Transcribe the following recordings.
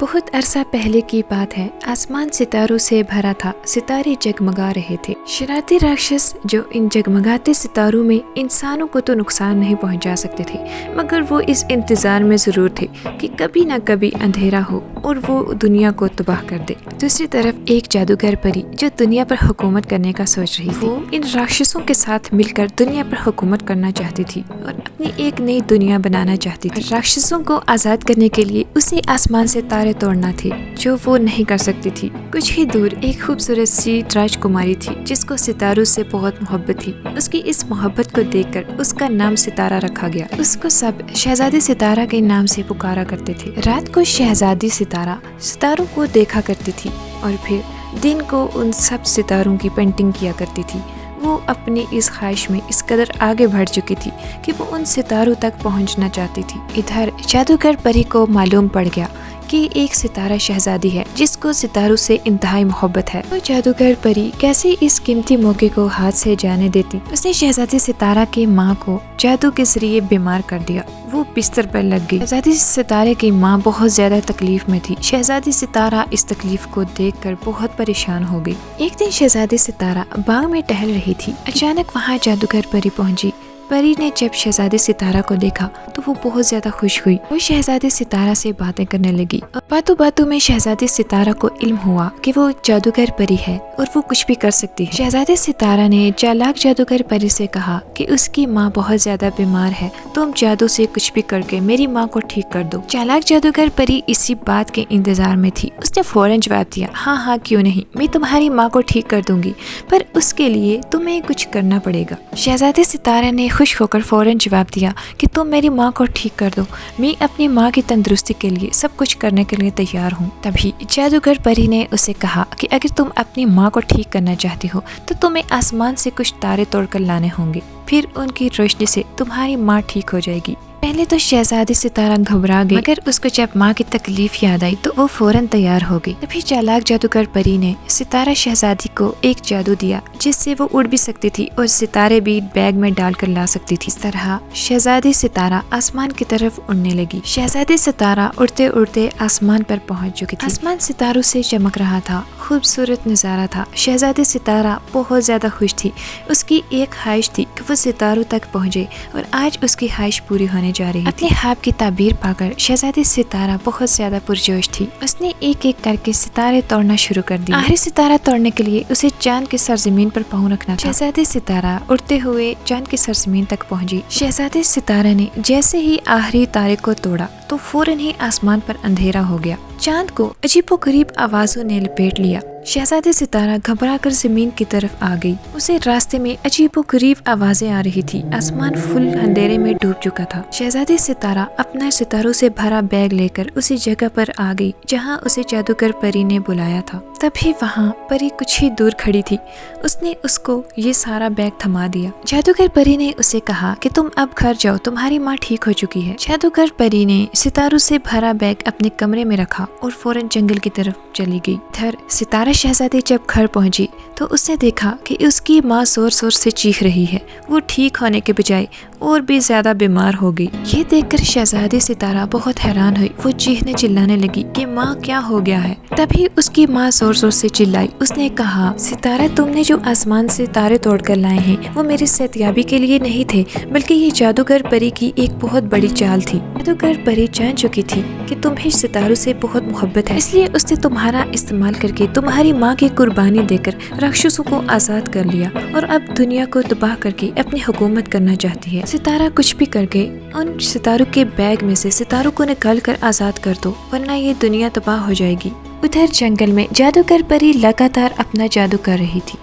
بہت عرصہ پہلے کی بات ہے، آسمان ستاروں سے بھرا تھا، ستارے جگمگا رہے تھے۔ شرارتی راکشس جو ان جگمگاتے ستاروں میں انسانوں کو تو نقصان نہیں پہنچا سکتے تھے، مگر وہ اس انتظار میں ضرور تھے کہ کبھی نہ کبھی اندھیرا ہو اور وہ دنیا کو تباہ کر دے۔ دوسری طرف ایک جادوگر پری جو دنیا پر حکومت کرنے کا سوچ رہی تھی، وہ ان راکشسوں کے ساتھ مل کر دنیا پر حکومت کرنا چاہتی تھی اور اپنی ایک نئی دنیا بنانا چاہتی تھی۔ راکشسوں کو آزاد کرنے کے لیے اسے آسمان سے تارے توڑنا تھے جو وہ نہیں کر سکتی تھی۔ کچھ ہی دور ایک خوبصورت سی راجکماری تھی جس کو ستاروں سے بہت محبت تھی۔ اس کی اس محبت کو دیکھ کر اس کا نام ستارہ رکھا گیا۔ اس کو سب شہزادی ستارہ کے نام سے پکارا کرتے تھے۔ رات کو شہزادی ستارہ ستاروں کو دیکھا کرتی تھی اور پھر دن کو ان سب ستاروں کی پینٹنگ کیا کرتی تھی۔ وہ اپنی اس خواہش میں اس قدر آگے بڑھ چکی تھی کہ وہ ان ستاروں تک پہنچنا چاہتی تھی۔ ادھر جادوگر پری کو معلوم پڑ گیا کہ ایک ستارہ شہزادی ہے جس کو ستاروں سے انتہائی محبت ہے۔ وہ جادوگر پری کیسے اس قیمتی موقع کو ہاتھ سے جانے دیتی؟ اس نے شہزادی ستارہ کی ماں کو جادو کے ذریعے بیمار کر دیا۔ وہ بستر پر لگ گئی۔ شہزادی ستارے کی ماں بہت زیادہ تکلیف میں تھی۔ شہزادی ستارہ اس تکلیف کو دیکھ کر بہت پریشان ہو گئی۔ ایک دن شہزادی ستارہ باغ میں ٹہل رہی تھی، اچانک وہاں جادوگر پری پہنچی۔ پری نے جب شہزادی ستارہ کو دیکھا تو وہ بہت زیادہ خوش ہوئی۔ وہ شہزادی ستارہ سے باتیں کرنے لگی اور باتوں باتوں میں شہزادی ستارہ کو علم ہوا کہ وہ جادوگر پری ہے اور وہ کچھ بھی کر سکتی ہے۔ شہزادی ستارہ نے چالاک جادوگر پری سے کہا کہ اس کی ماں بہت زیادہ بیمار ہے، تم جادو سے کچھ بھی کر کے میری ماں کو ٹھیک کر دو۔ چالاک جادوگر پری اسی بات کے انتظار میں تھی۔ اس نے فوراً جواب دیا، ہاں ہاں کیوں نہیں، میں تمہاری ماں کو ٹھیک کر دوں گی، پر اس کے لیے تمہیں کچھ کرنا پڑے گا۔ شہزادی ستارہ نے خوش ہو کر فوراً جواب دیا کہ تم میری ماں کو ٹھیک کر دو، میں اپنی ماں کی تندرستی کے لیے سب کچھ کرنے کے لیے تیار ہوں۔ تبھی جادوگر پری نے اسے کہا کہ اگر تم اپنی ماں کو ٹھیک کرنا چاہتی ہو تو تمہیں آسمان سے کچھ تارے توڑ کر لانے ہوں گے، پھر ان کی روشنی سے تمہاری ماں ٹھیک ہو جائے گی۔ پہلے تو شہزادی ستارہ گھبرا گئی، مگر اس کو جب ماں کی تکلیف یاد آئی تو وہ فوراً تیار ہو گئی۔ تبھی چالاک جادوگر پری نے ستارہ شہزادی کو ایک جادو دیا جس سے وہ اڑ بھی سکتی تھی اور ستارے بھی بیگ میں ڈال کر لا سکتی تھی۔ اس طرح شہزادی ستارہ آسمان کی طرف اڑنے لگی۔ شہزادی ستارہ اڑتے اڑتے آسمان پر پہنچ چکی تھی۔ آسمان ستاروں سے چمک رہا تھا، خوبصورت نظارہ تھا۔ شہزادی ستارہ بہت زیادہ خوش تھی۔ اس کی ایک خواہش تھی کہ وہ ستاروں تک پہنچے اور آج اس کی خواہش پوری ہونے جا رہی۔ اپنے خواب کی تعبیر پا کر شہزادی ستارہ بہت زیادہ پرجوش تھی۔ اس نے ایک ایک کر کے ستارے توڑنا شروع کر دی۔ آخری ستارہ توڑنے کے لیے اسے چاند کے سرزمین پر پاؤں رکھنا تھا۔ شہزادی ستارہ اڑتے ہوئے چاند کی سرزمین تک پہنچی۔ شہزادی ستارہ نے جیسے ہی آخری تارے کو توڑا تو فوراً ہی آسمان پر اندھیرا ہو گیا۔ چاند کو عجیب و غریب آوازوں نے لپیٹ لیا۔ شہزادی ستارہ گھبرا کر زمین کی طرف آ گئی۔ اسے راستے میں عجیب و غریب آوازیں آ رہی تھی۔ آسمان فل اندھیرے میں ڈوب چکا تھا۔ شہزادی ستارہ اپنا ستاروں سے بھرا بیگ لے کر اسی جگہ پر آ گئی جہاں اسے جادوگر پری نے بلایا تھا۔ تبھی وہاں پری کچھ ہی دور کھڑی تھی۔ اس نے اس کو یہ سارا بیگ تھما دیا۔ جادوگر پری نے اسے کہا کہ تم اب گھر جاؤ، تمہاری ماں ٹھیک ہو چکی ہے۔ جادوگر پری نے ستاروں سے بھرا بیگ اپنے کمرے میں رکھا اور فوراً جنگل کی طرف چلی گئی۔ ادھر ستارہ شہزادی جب گھر پہنچی تو اس نے دیکھا کہ اس کی ماں زور زور سے چیخ رہی ہے۔ وہ ٹھیک ہونے کے بجائے اور بھی زیادہ بیمار ہو گئی۔ یہ دیکھ کر شہزادی ستارہ بہت حیران ہوئی۔ وہ چیخنے چلانے لگی کہ ماں کیا ہو گیا ہے؟ تبھی اس کی ماں زور زور سے چلائی۔ اس نے کہا، ستارہ تم نے جو آسمان سے تارے توڑ کر لائے ہیں وہ میری صحتیابی کے لیے نہیں تھے، بلکہ یہ جادوگر پری کی ایک بہت بڑی چال تھی۔ جادوگر پری جان چکی تھی کہ تمہیں ستاروں سے بہت محبت ہے، اس لیے اس نے تمہارا استعمال کر کے تمہاری ماں کی قربانی دے کر راکشسوں کو آزاد کر لیا اور اب دنیا کو تباہ کر کے اپنی حکومت کرنا چاہتی ہے۔ ستارہ کچھ بھی کر کے ان ستاروں کے بیگ میں سے ستاروں کو نکال کر آزاد کر دو، ورنہ یہ دنیا تباہ ہو جائے گی۔ ادھر جنگل میں جادوگر پری لگاتار اپنا جادو کر رہی تھی۔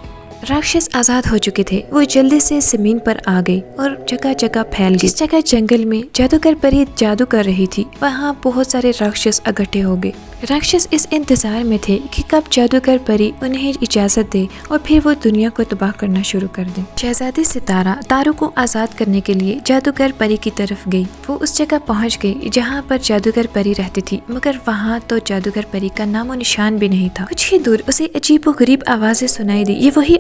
راکشس آزاد ہو چکے تھے۔ وہ جلدی سے زمین پر آ گئے اور جگہ جگہ پھیل گئے۔ جس جگہ جنگل میں جادوگر پری جادو کر رہی تھی وہاں بہت سارے راکشس اکٹھے ہو گئے۔ راکشس اس انتظار میں تھے کہ کب جادوگر پری انہیں اجازت دے اور پھر وہ دنیا کو تباہ کرنا شروع کر دیں۔ شہزادی ستارہ تاروں کو آزاد کرنے کے لیے جادوگر پری کی طرف گئی۔ وہ اس جگہ پہنچ گئی جہاں پر جادوگر پری رہتی تھی، مگر وہاں تو جادوگر پری کا نام و نشان بھی نہیں تھا۔ کچھ ہی دور اسے عجیب و غریب آوازیں سنائی دی۔ یہ وہی